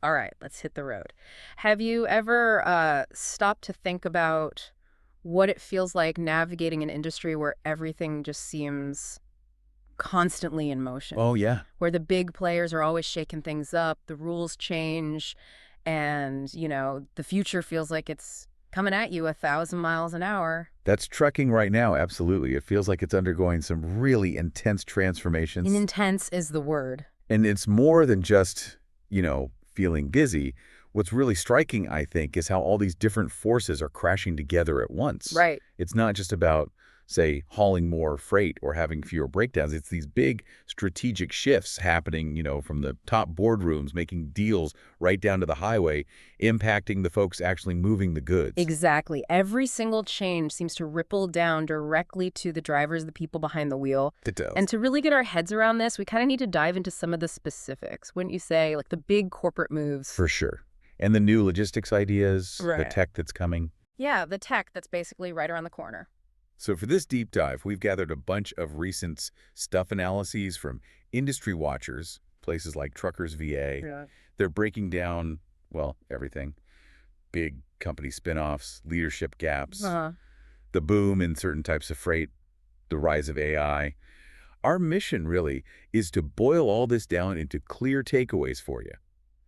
All right, let's hit the road. Have you ever stopped to think about what it feels like navigating an industry where everything just seems constantly in motion, Oh, yeah. where the big players are always shaking things up, the rules change, and, the future feels like it's coming at you 1,000 miles an hour? That's trucking right now, absolutely. It feels like it's undergoing some really intense And transformations. intense is the word. And it's more than just, feeling dizzy. What's really striking, I think, is how all these different forces are crashing together at once. Right. It's not just about, say, hauling more freight or having fewer breakdowns. It's these big strategic shifts happening, from the top boardrooms, making deals right down to the highway, impacting the folks actually moving the goods. Exactly. Every single change seems to ripple down directly to the drivers, the people behind the wheel. It does. And to really get our heads around this, we kind of need to dive into some of the specifics, wouldn't you say? Like the big corporate moves. For sure. And the new logistics ideas, the Right. tech that's coming. Yeah, the tech that's basically right around the corner. So for this deep dive, we've gathered a bunch of recent stuff analyses from industry watchers, places like Truckers VA. Yeah. They're breaking down, well, everything. Big company spinoffs, leadership gaps, Uh-huh. the boom in certain types of freight, the rise of AI. Our mission, really, is to boil all this down into clear takeaways for you.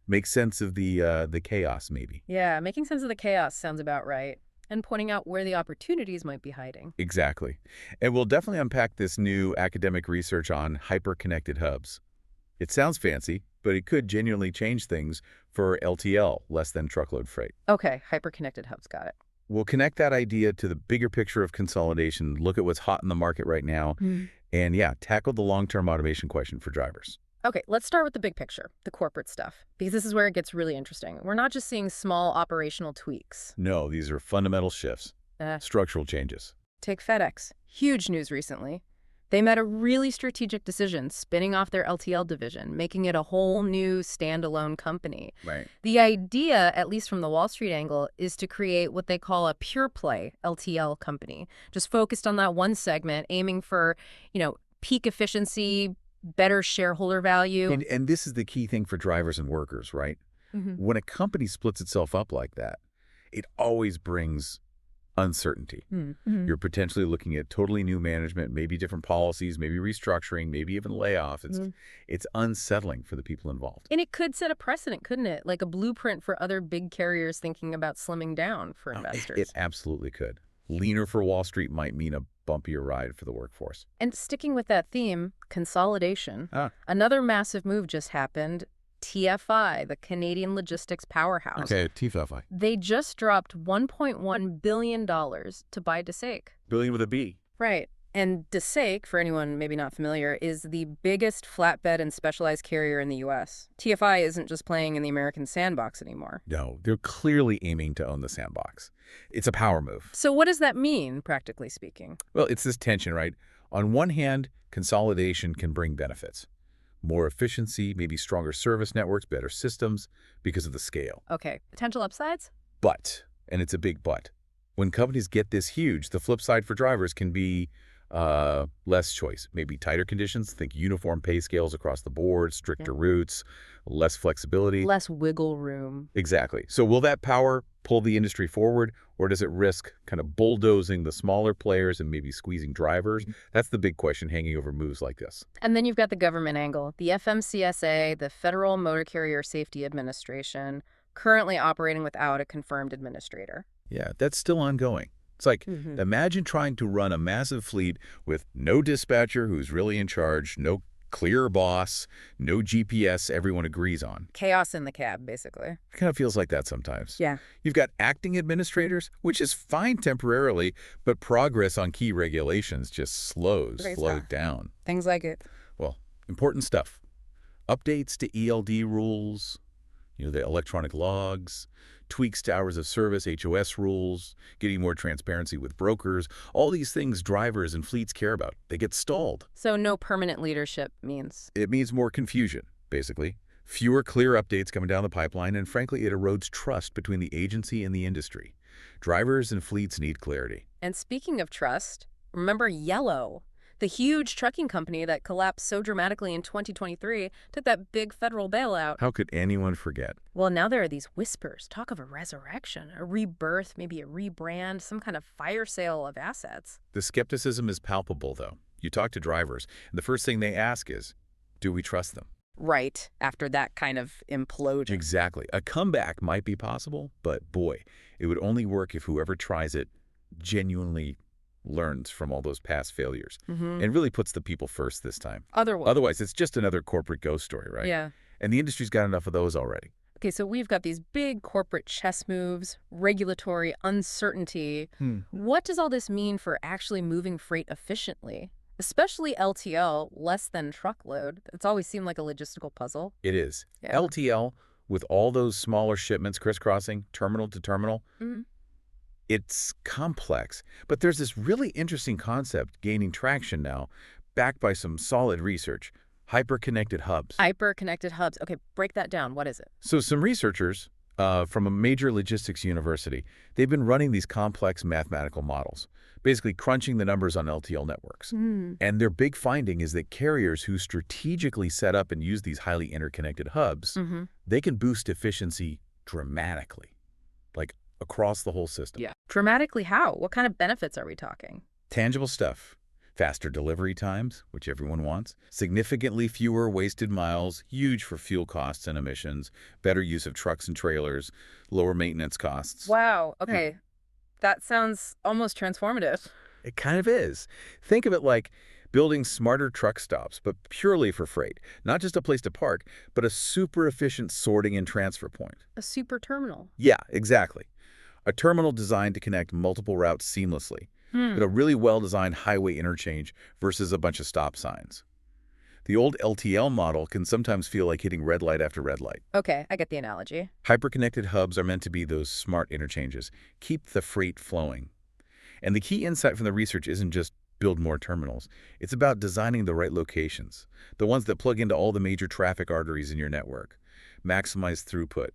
Make sense of the chaos, maybe. Yeah, making sense of the chaos sounds about right. And pointing out where the opportunities might be hiding. Exactly. And we'll definitely unpack this new academic research on hyperconnected hubs. It sounds fancy, but it could genuinely change things for LTL, less than truckload freight. Okay, hyper-connected hubs, got it. We'll connect that idea to the bigger picture of consolidation, look at what's hot in the market right now, and yeah, tackle the long-term automation question for drivers. Okay, let's start with the big picture, the corporate stuff, because this is where it gets really interesting. We're not just seeing small operational tweaks. No, these are fundamental shifts, Uh, structural changes. Take FedEx. Huge news recently. They made a really strategic decision, spinning off their LTL division, making it a whole new standalone company. Right. The idea, at least from the Wall Street angle, is to create what they call a pure play LTL company, just focused on that one segment, aiming for, peak efficiency, better shareholder value. And this is the key thing for drivers and workers, right? Hmm. When a company splits itself up like that, it always brings uncertainty. Mm-hmm. You're potentially looking at totally new management, maybe different policies, maybe restructuring, maybe even layoffs. It's unsettling for the people involved. And it could set a precedent, couldn't it? Like a blueprint for other big carriers thinking about slimming down for Oh, investors. it absolutely could. Leaner for Wall Street might mean a bumpier ride for the workforce. And sticking with that theme, consolidation. Ah, Another massive move just happened. TFI, the Canadian logistics powerhouse. okay, TFI. They just dropped $1.1 billion to buy DeSake. Billion with a B. Right. And DeSake, for anyone maybe not familiar, is the biggest flatbed and specialized carrier in the U.S. TFI isn't just playing in the American sandbox anymore. No, they're clearly aiming to own the sandbox. It's a power move. So what does that mean, practically speaking? Well, it's this tension, right? On one hand, consolidation can bring benefits. More efficiency, maybe stronger service networks, better systems because of the scale. Okay, potential upsides? But, and it's a big but, when companies get this huge, the flip side for drivers can be less choice, maybe tighter conditions, think uniform pay scales across the board, stricter routes, less flexibility. Less wiggle room. Exactly. So will that power pull the industry forward, or does it risk kind of bulldozing the smaller players and maybe squeezing drivers? That's the big question hanging over moves like this. And then you've got the government angle. The FMCSA, the Federal Motor Carrier Safety Administration, currently operating without a confirmed administrator. Yeah, that's still ongoing. It's like, imagine trying to run a massive fleet with no dispatcher who's really in charge, no clear boss, no GPS everyone agrees on. Chaos in the cab, basically. It kind of feels like that sometimes. Yeah. You've got acting administrators, which is fine temporarily, but progress on key regulations just slows down. Things like it. Well, important stuff. Updates to ELD rules, the electronic logs, tweaks to hours of service, HOS rules, getting more transparency with brokers. All these things drivers and fleets care about. They get stalled. So no permanent leadership means? It means more confusion, basically. Fewer clear updates coming down the pipeline, and frankly, it erodes trust between the agency and the industry. Drivers and fleets need clarity. And speaking of trust, remember Yellow, The huge trucking company that collapsed so dramatically in 2023 took that big federal bailout. How could anyone forget? Well, now there are these whispers, talk of a resurrection, a rebirth, maybe a rebrand, some kind of fire sale of assets. The skepticism is palpable, though. You talk to drivers, and the first thing they ask is, do we trust them? Right, after that kind of implosion. Exactly. A comeback might be possible, but boy, it would only work if whoever tries it genuinely learns from all those past failures and really puts the people first this time. Otherwise, it's just another corporate ghost story, right? Yeah. And the industry's got enough of those already. Okay, so we've got these big corporate chess moves, regulatory uncertainty. What does all this mean for actually moving freight efficiently? Especially LTL, less than truckload. It's always seemed like a logistical puzzle. It is. Yeah. LTL, with all those smaller shipments crisscrossing terminal to terminal, it's complex. But there's this really interesting concept gaining traction now, backed by some solid research. Hyperconnected hubs. Hyperconnected hubs. Okay, break that down. What is it? So some researchers from a major logistics university, they've been running these complex mathematical models, basically crunching the numbers on LTL networks. And their big finding is that carriers who strategically set up and use these highly interconnected hubs, they can boost efficiency dramatically, like across the whole system. Yeah. Dramatically how? What kind of benefits are we talking? Tangible stuff. Faster delivery times, which everyone wants, significantly fewer wasted miles, huge for fuel costs and emissions, better use of trucks and trailers, lower maintenance costs. Wow. Okay. That sounds almost transformative. It kind of is. Think of it like building smarter truck stops, but purely for freight. Not just a place to park, but a super efficient sorting and transfer point. A super terminal. Yeah, exactly. A terminal designed to connect multiple routes seamlessly. But a really well-designed highway interchange versus a bunch of stop signs. The old LTL model can sometimes feel like hitting red light after red light. Okay, I get the analogy. Hyperconnected hubs are meant to be those smart interchanges, keep the freight flowing. And the key insight from the research isn't just build more terminals. It's about designing the right locations, the ones that plug into all the major traffic arteries in your network. Maximize throughput,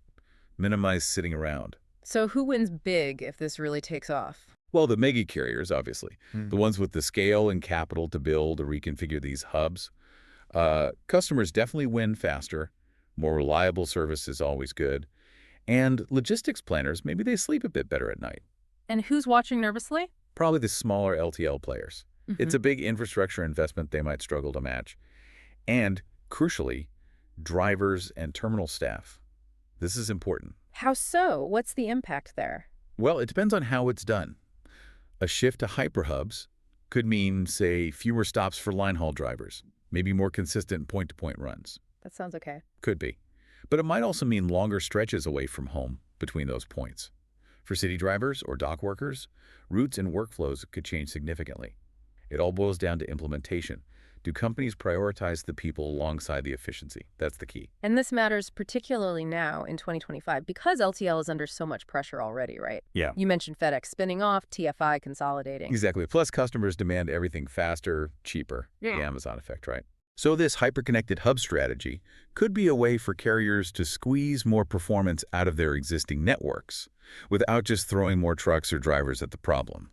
minimize sitting around. So who wins big if this really takes off? Well, the mega carriers, obviously. The ones with the scale and capital to build or reconfigure these hubs. Customers definitely win faster. More reliable service is always good. And logistics planners, maybe they sleep a bit better at night. And who's watching nervously? Probably the smaller LTL players. It's a big infrastructure investment they might struggle to match. And, crucially, drivers and terminal staff. This is important. How so? What's the impact there? Well, it depends on how it's done. A shift to hyperhubs could mean, say, fewer stops for line haul drivers, maybe more consistent point-to-point runs. That sounds okay. Could be. But it might also mean longer stretches away from home between those points. For city drivers or dock workers, routes and workflows could change significantly. It all boils down to implementation. Do companies prioritize the people alongside the efficiency? That's the key. And this matters particularly now in 2025 because LTL is under so much pressure already, right? Yeah. You mentioned FedEx spinning off, TFI consolidating. Exactly. Plus, customers demand everything faster, cheaper. Yeah. The Amazon effect, right? So this hyperconnected hub strategy could be a way for carriers to squeeze more performance out of their existing networks without just throwing more trucks or drivers at the problem,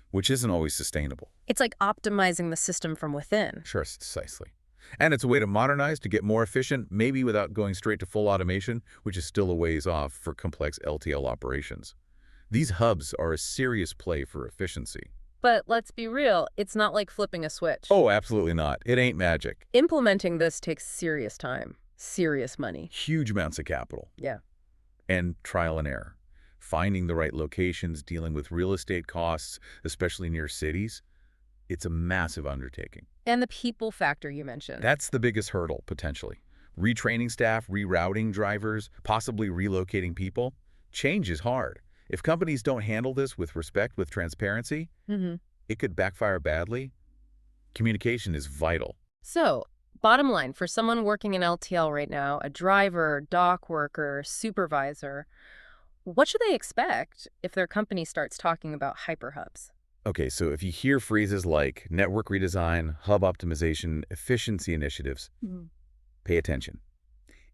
which isn't always sustainable. It's like optimizing the system from within. Sure, precisely. And it's a way to modernize, to get more efficient, maybe without going straight to full automation, which is still a ways off for complex LTL operations. These hubs are a serious play for efficiency. But let's be real, it's not like flipping a switch. Oh, absolutely not. It ain't magic. Implementing this takes serious time, serious money. Huge amounts of capital. Yeah. And trial and error. Finding the right locations, dealing with real estate costs, especially near cities, it's a massive undertaking. And the people factor you mentioned. That's the biggest hurdle, potentially. Retraining staff, rerouting drivers, possibly relocating people. Change is hard. If companies don't handle this with respect, with transparency, it could backfire badly. Communication is vital. So, bottom line, for someone working in LTL right now, a driver, dock worker, supervisor, what should they expect if their company starts talking about hyperhubs? Okay, so if you hear phrases like network redesign, hub optimization, efficiency initiatives, pay attention.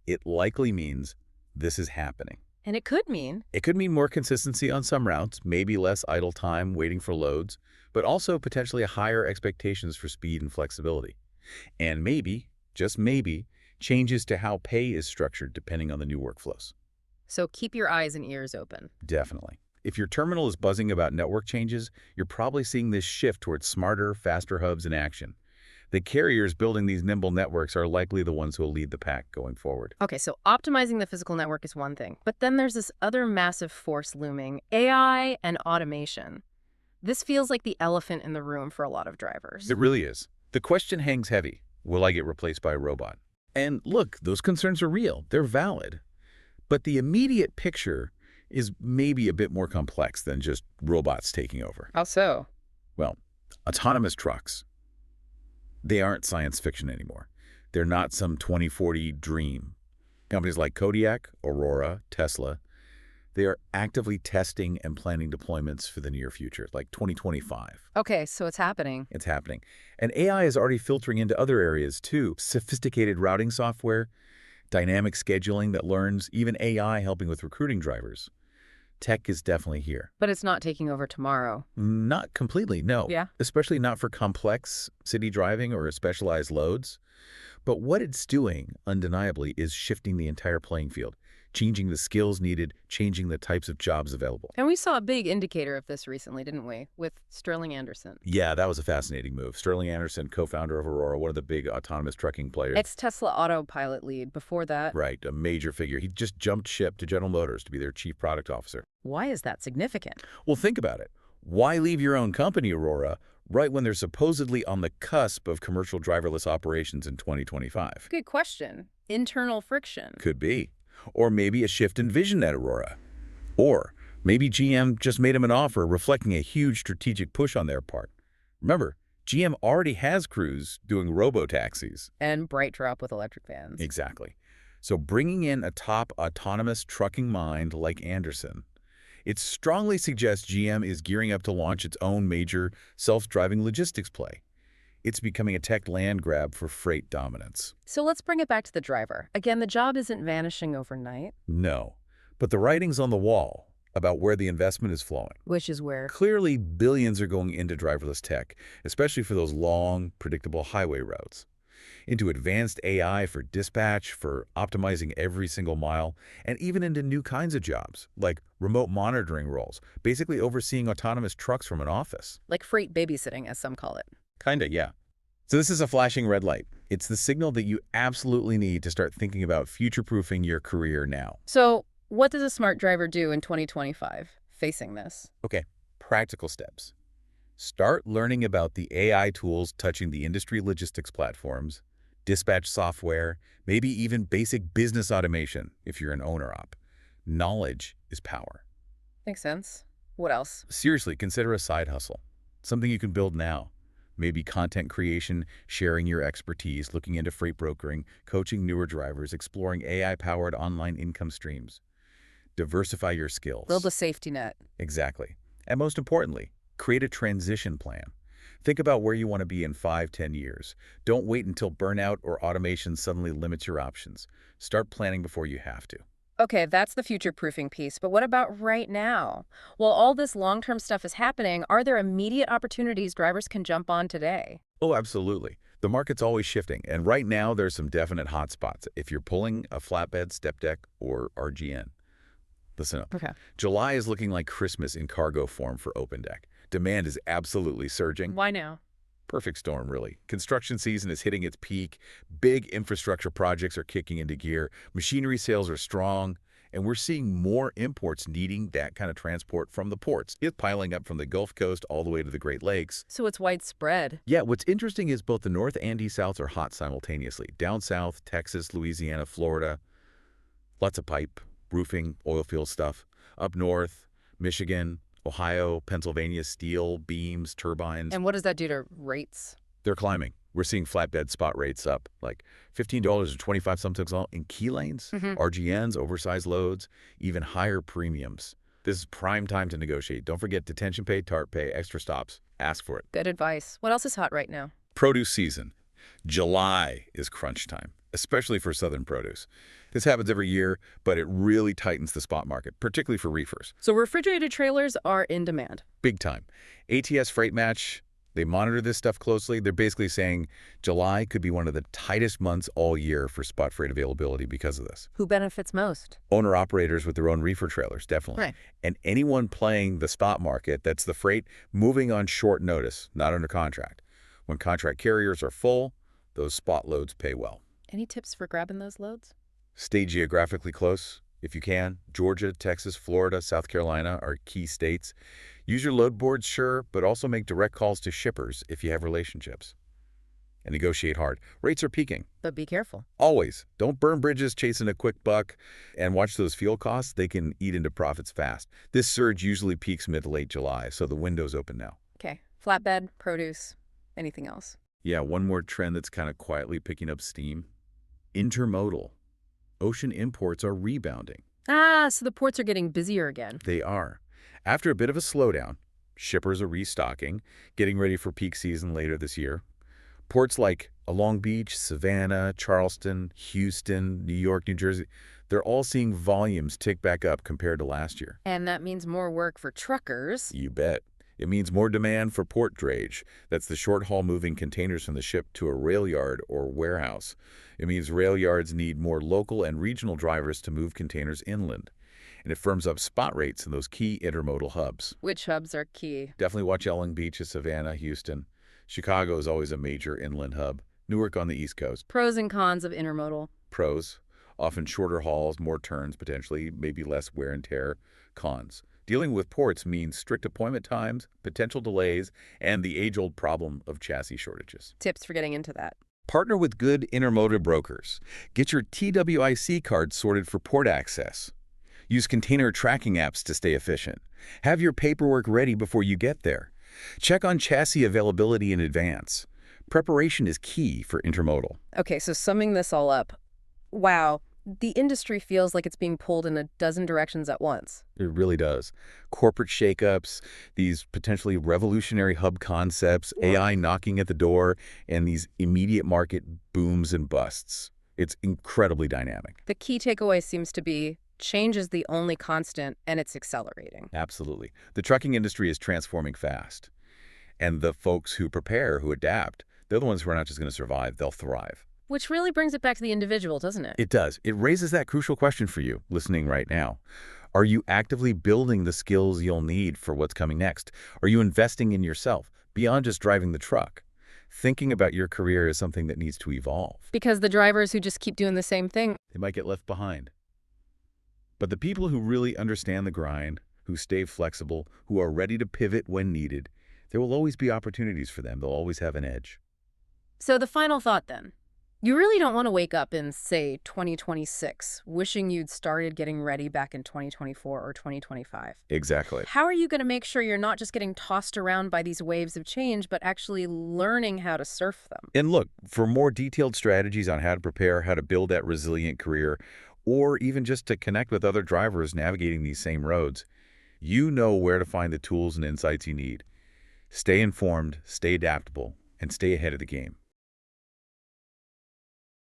It likely means this is happening. And it could mean It could mean more consistency on some routes, maybe less idle time waiting for loads, but also potentially higher expectations for speed and flexibility. And maybe, just maybe, changes to how pay is structured depending on the new workflows. so keep your eyes and ears open. Definitely. If your terminal is buzzing about network changes, you're probably seeing this shift towards smarter, faster hubs in action. The carriers building these nimble networks are likely the ones who will lead the pack going forward. Okay, so optimizing the physical network is one thing, but then there's this other massive force looming, AI and automation. This feels like the elephant in the room for a lot of drivers. It really is. The question hangs heavy. Will I get replaced by a robot? And look, those concerns are real. They're valid. But the immediate picture is maybe a bit more complex than just robots taking over. How so? Well, autonomous trucks, they aren't science fiction anymore. They're not some 2040 dream. Companies like Kodiak, Aurora, Tesla, they are actively testing and planning deployments for the near future, like 2025. Okay, so it's happening. It's happening. And AI is already filtering into other areas too. Sophisticated routing software, dynamic scheduling that learns, even AI helping with recruiting drivers. Tech is definitely here. But it's not taking over tomorrow. Not completely, no. Yeah. Especially not for complex city driving or specialized loads. But what it's doing, undeniably, is shifting the entire playing field, changing the skills needed, changing the types of jobs available. And we saw a big indicator of this recently, didn't we? With Sterling Anderson. Yeah, that was a fascinating move. Sterling Anderson, co-founder of Aurora, one of the big autonomous trucking players. Ex-Tesla autopilot lead before that. Right, a major figure. He just jumped ship to General Motors to be their chief product officer. Why is that significant? Well, think about it. Why leave your own company, Aurora, right when they're supposedly on the cusp of commercial driverless operations in 2025? Good question. Internal friction. Could be. Or maybe a shift in vision at Aurora. Or maybe GM just made him an offer reflecting a huge strategic push on their part. Remember, GM already has crews doing robo-taxis. And BrightDrop with electric vans. Exactly. So bringing in a top autonomous trucking mind like Anderson, it strongly suggests GM is gearing up to launch its own major self-driving logistics play. It's becoming a tech land grab for freight dominance. So let's bring it back to the driver. Again, the job isn't vanishing overnight. No, but the writing's on the wall about where the investment is flowing. Which is where? Clearly, billions are going into driverless tech, especially for those long, predictable highway routes. Into advanced AI for dispatch, for optimizing every single mile, and even into new kinds of jobs, like remote monitoring roles, basically overseeing autonomous trucks from an office. Like freight babysitting, as some call it. Kinda, yeah. So this is a flashing red light. It's the signal that you absolutely need to start thinking about future-proofing your career now. So what does a smart driver do in 2025 facing this? Okay, practical steps. Start learning about the AI tools touching the industry logistics platforms, dispatch software, maybe even basic business automation if you're an owner-op. Knowledge is power. Makes sense. What else? Seriously, consider a side hustle, something you can build now. Maybe content creation, sharing your expertise, looking into freight brokering, coaching newer drivers, exploring AI-powered online income streams. Diversify your skills. Build a safety net. Exactly. And most importantly, create a transition plan. Think about where you want to be in 5–10 years. Don't wait until burnout or automation suddenly limits your options. Start planning before you have to. Okay, that's the future-proofing piece, but what about right now? While all this long-term stuff is happening, are there immediate opportunities drivers can jump on today? Oh, absolutely. The market's always shifting, and right now there's some definite hotspots if you're pulling a flatbed, step deck, or RGN. Listen up. Okay. July is looking like Christmas in cargo form for open deck. Demand is absolutely surging. Why now? Perfect storm, really. Construction season is hitting its peak. Big infrastructure projects are kicking into gear. Machinery sales are strong. And we're seeing more imports needing that kind of transport from the ports. It's piling up from the Gulf Coast all the way to the Great Lakes. So it's widespread. Yeah, what's interesting is both the North and East Souths are hot simultaneously. Down south, Texas, Louisiana, Florida, lots of pipe, roofing, oil field stuff. Up north, Michigan, Ohio, Pennsylvania, steel, beams, turbines. And what does that do to rates? They're climbing. We're seeing flatbed spot rates up, like $15 or 25 something in key lanes, RGNs, oversized loads, even higher premiums. This is prime time to negotiate. Don't forget detention pay, TARP pay, extra stops. Ask for it. Good advice. What else is hot right now? Produce season. July is crunch time. especially for southern produce. This happens every year, but it really tightens the spot market, particularly for reefers. So refrigerated trailers are in demand. Big time. ATS Freight Match, they monitor this stuff closely. They're basically saying July could be one of the tightest months all year for spot freight availability because of this. Who benefits most? Owner-operators with their own reefer trailers, definitely. Right. And anyone playing the spot market, that's the freight moving on short notice, not under contract. When contract carriers are full, those spot loads pay well. Any tips for grabbing those loads? Stay geographically close if you can. Georgia, Texas, Florida, South Carolina are key states. Use your load boards, sure, but also make direct calls to shippers if you have relationships. And negotiate hard. Rates are peaking. But be careful. Always. Don't burn bridges chasing a quick buck. And watch those fuel costs. They can eat into profits fast. This surge usually peaks mid to late July, so the window's open now. Okay. Flatbed, produce, anything else? Yeah, one more trend that's kind of quietly picking up steam. Intermodal. Ocean imports are rebounding. Ah, so the ports are getting busier again. They are. After a bit of a slowdown, shippers are restocking, getting ready for peak season later this year. Ports like Long Beach, Savannah, Charleston, Houston, New York, New Jersey, they're all seeing volumes tick back up compared to last year. And that means more work for truckers. You bet. It means more demand for port drayage. That's the short-haul moving containers from the ship to a rail yard or warehouse. It means rail yards need more local and regional drivers to move containers inland. And it firms up spot rates in those key intermodal hubs. Which hubs are key? Definitely watch Long Beach, Savannah, Houston. Chicago is always a major inland hub. Newark on the East Coast. Pros and cons of intermodal. Pros, often shorter hauls, more turns potentially, maybe less wear and tear. Cons, dealing with ports means strict appointment times, potential delays, and the age-old problem of chassis shortages. Tips for getting into that. Partner with good intermodal brokers. Get your TWIC card sorted for port access. Use container tracking apps to stay efficient. Have your paperwork ready before you get there. Check on chassis availability in advance. Preparation is key for intermodal. Okay, so summing this all up, wow, the industry feels like it's being pulled in a dozen directions at once. It really does. Corporate shakeups, these potentially revolutionary hub concepts, AI knocking at the door, and these immediate market booms and busts. It's incredibly dynamic. The key takeaway seems to be change is the only constant, and it's accelerating. Absolutely. The trucking industry is transforming fast. And the folks who prepare, who adapt, they're the ones who are not just going to survive, they'll thrive. Which really brings it back to the individual, doesn't it? It does. It raises that crucial question for you, listening right now. Are you actively building the skills you'll need for what's coming next? Are you investing in yourself, beyond just driving the truck? Thinking about your career is something that needs to evolve. Because the drivers who just keep doing the same thing, They might get left behind. But the people who really understand the grind, who stay flexible, who are ready to pivot when needed, there will always be opportunities for them. They'll always have an edge. So the final thought then. You really don't want to wake up in, say, 2026, wishing you'd started getting ready back in 2024 or 2025. Exactly. How are you going to make sure you're not just getting tossed around by these waves of change, but actually learning how to surf them? And look, for more detailed strategies on how to prepare, how to build that resilient career, or even just to connect with other drivers navigating these same roads, you know where to find the tools and insights you need. Stay informed, stay adaptable, and stay ahead of the game.